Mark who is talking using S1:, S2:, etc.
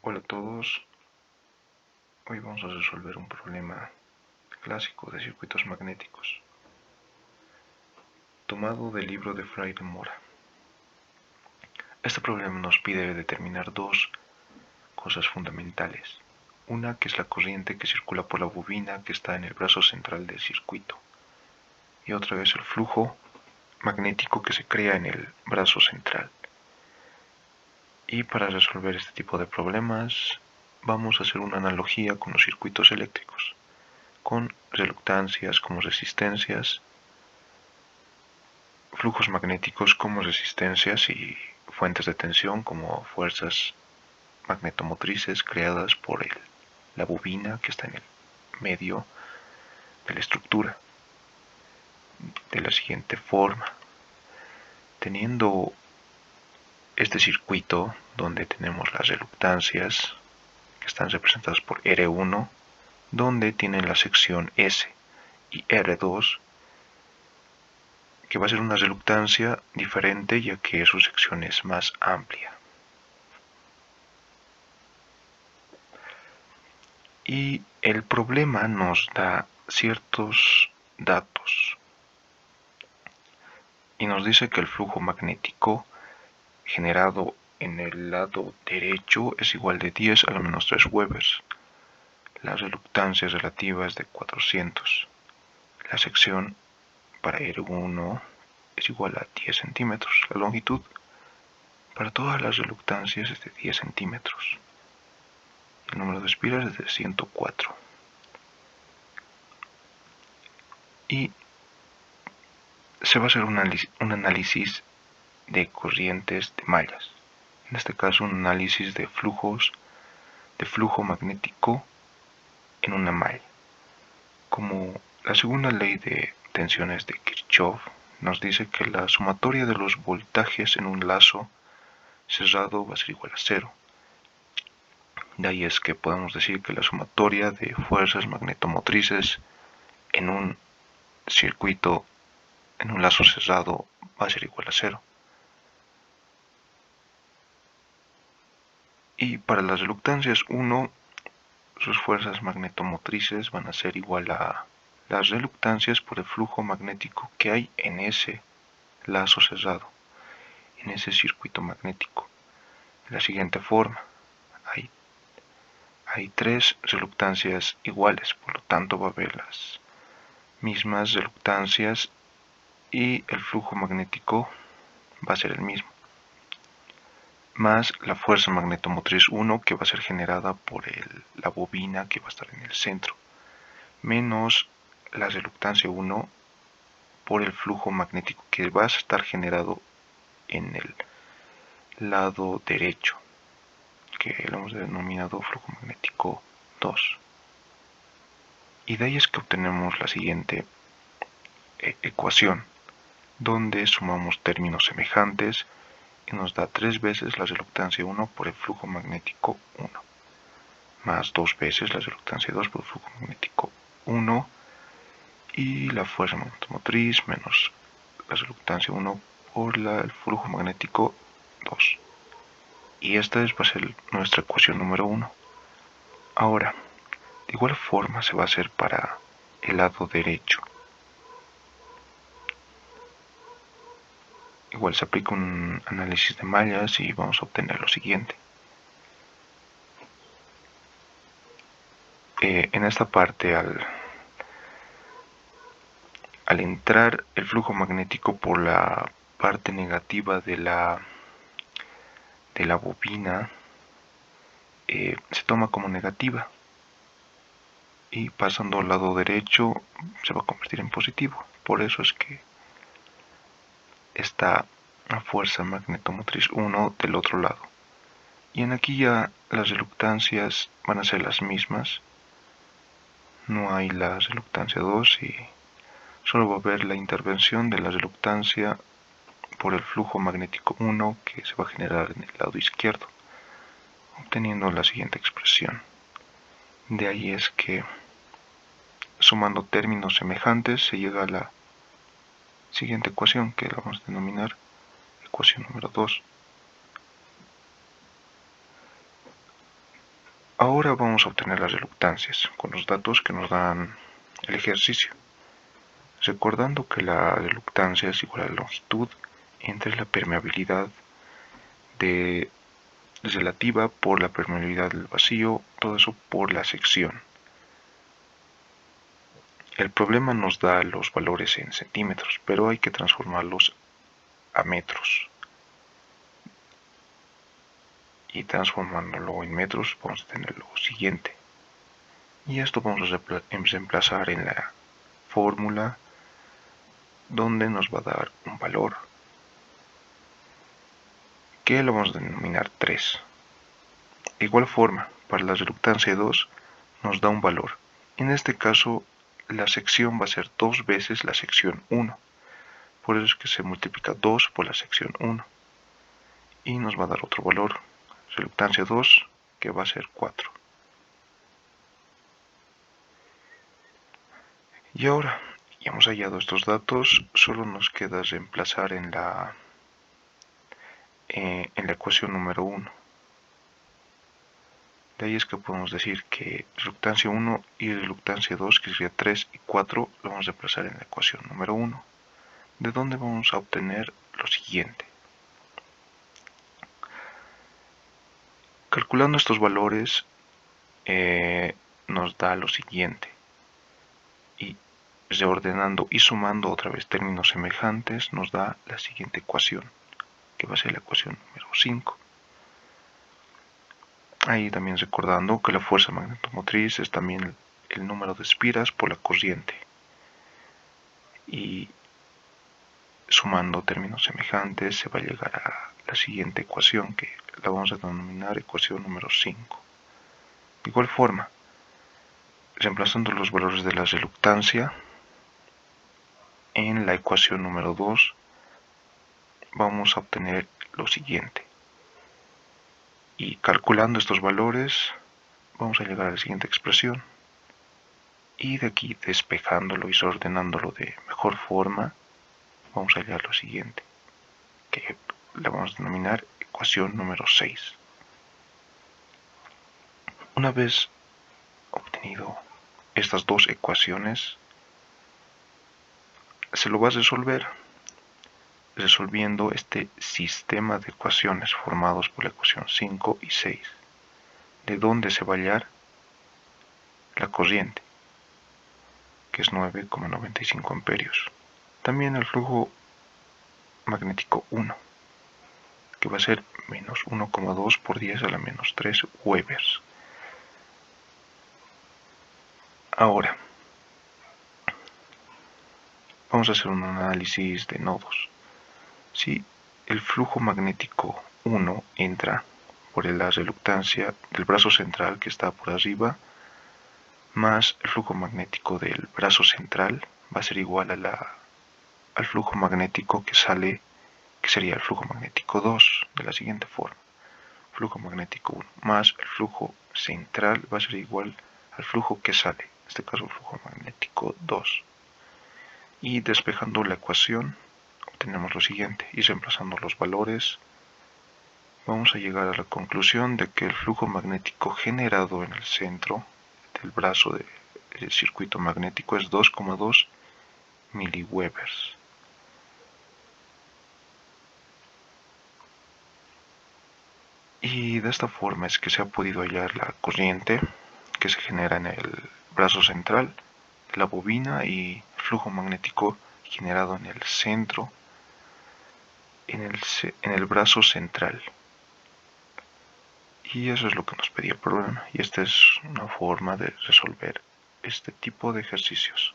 S1: Hola a todos, hoy vamos a resolver un problema clásico de circuitos magnéticos, tomado del libro de Fray de Mora. Este problema nos pide determinar dos cosas fundamentales. Una que es la corriente que circula por la bobina que está en el brazo central del circuito, y otra es el flujo magnético que se crea en el brazo central. Y para resolver este tipo de problemas vamos a hacer una analogía con los circuitos eléctricos, con reluctancias como resistencias, flujos magnéticos como resistencias y fuentes de tensión como fuerzas magnetomotrices creadas por la bobina que está en el medio de la estructura. De la siguiente forma, teniendo este circuito donde tenemos las reluctancias que están representadas por R1, donde tienen la sección S, y R2, que va a ser una reluctancia diferente ya que su sección es más amplia. Y el problema nos da ciertos datos y nos dice que el flujo magnético generado en el lado derecho es igual de 10 a la menos 3 Webers. La reluctancia relativa es de 400. La sección para R1 es igual a 10 centímetros. La longitud para todas las reluctancias es de 10 centímetros. El número de espiras es de 104. Y se va a hacer un análisis de corrientes de mallas. En este caso, un análisis de flujo magnético en una malla. Como la segunda ley de tensiones de Kirchhoff nos dice que la sumatoria de los voltajes en un lazo cerrado va a ser igual a 0. De ahí es que podemos decir que la sumatoria de fuerzas magnetomotrices en un circuito, en un lazo cerrado, va a ser igual a 0. Y para las reluctancias 1, sus fuerzas magnetomotrices van a ser igual a las reluctancias por el flujo magnético que hay en ese lazo cerrado, en ese circuito magnético. De la siguiente forma, hay 3 reluctancias iguales, por lo tanto va a haber las mismas reluctancias y el flujo magnético va a ser el mismo, más la fuerza magnetomotriz 1 que va a ser generada por la bobina que va a estar en el centro, menos la reluctancia 1 por el flujo magnético que va a estar generado en el lado derecho, que lo hemos denominado flujo magnético 2. Y de ahí es que obtenemos la siguiente ecuación, donde sumamos términos semejantes y nos da 3 veces la reluctancia 1 por el flujo magnético 1, más 2 veces la reluctancia 2 por el flujo magnético 1, y la fuerza magnetomotriz menos la reluctancia 1 por el flujo magnético 2. Y esta va a ser nuestra ecuación número 1. Ahora, de igual forma se va a hacer para el lado derecho. Igual se aplica un análisis de mallas y vamos a obtener lo siguiente. En esta parte, al entrar el flujo magnético por la parte negativa de la bobina, se toma como negativa, y pasando al lado derecho se va a convertir en positivo. Por eso es que está la fuerza magnetomotriz 1 del otro lado. Y en aquí ya las reluctancias van a ser las mismas. No hay la reluctancia 2 y solo va a haber la intervención de la reluctancia por el flujo magnético 1 que se va a generar en el lado izquierdo, obteniendo la siguiente expresión. De ahí es que, sumando términos semejantes, se llega a la siguiente ecuación, que la vamos a denominar ecuación número 2. Ahora vamos a obtener las reluctancias con los datos que nos dan el ejercicio. Recordando que la reluctancia es igual a la longitud entre la permeabilidad relativa por la permeabilidad del vacío, todo eso por la sección. El problema nos da los valores en centímetros, pero hay que transformarlos a metros. Y transformándolo en metros vamos a tener lo siguiente. Y esto vamos a reemplazar en la fórmula donde nos va a dar un valor que lo vamos a denominar 3. De igual forma, para la reluctancia 2 nos da un valor. En este caso, la sección va a ser 2 veces la sección 1. Por eso es que se multiplica 2 por la sección 1. Y nos va a dar otro valor, reluctancia 2, que va a ser 4. Y ahora, ya hemos hallado estos datos, solo nos queda reemplazar en la ecuación número 1. De ahí es que podemos decir que reluctancia 1 y reluctancia 2, que sería 3 y 4, lo vamos a reemplazar en la ecuación número 1, de donde vamos a obtener lo siguiente. Calculando estos valores nos da lo siguiente. Y reordenando y sumando otra vez términos semejantes nos da la siguiente ecuación, que va a ser la ecuación número 5. Ahí también recordando que la fuerza magnetomotriz es también el número de espiras por la corriente. Y sumando términos semejantes se va a llegar a la siguiente ecuación, que la vamos a denominar ecuación número 5. De igual forma, reemplazando los valores de la reluctancia en la ecuación número 2, vamos a obtener lo siguiente. Y calculando estos valores, vamos a llegar a la siguiente expresión. Y de aquí, despejándolo y desordenándolo de mejor forma, vamos a hallar lo siguiente, que la vamos a denominar ecuación número 6. Una vez obtenido estas dos ecuaciones, se lo va a resolver resolviendo este sistema de ecuaciones formados por la ecuación 5 y 6, de donde se va a hallar la corriente, que es 9,95 amperios. También el flujo magnético 1, que va a ser menos 1,2 por 10 a la menos 3 Webers. Ahora, vamos a hacer un análisis de nodos. Si el flujo magnético 1 entra por la reluctancia del brazo central que está por arriba, más el flujo magnético del brazo central, va a ser igual al flujo magnético que sale, que sería el flujo magnético 2, de la siguiente forma. Flujo magnético 1 más el flujo central va a ser igual al flujo que sale, en este caso el flujo magnético 2. Y despejando la ecuación, obtenemos lo siguiente, y reemplazando los valores, vamos a llegar a la conclusión de que el flujo magnético generado en el centro del brazo del circuito magnético es 2,2 miliwebers. Y de esta forma es que se ha podido hallar la corriente que se genera en el brazo central de la bobina y el flujo magnético generado en el centro, en el brazo central. Y eso es lo que nos pedía el problema. Y esta es una forma de resolver este tipo de ejercicios.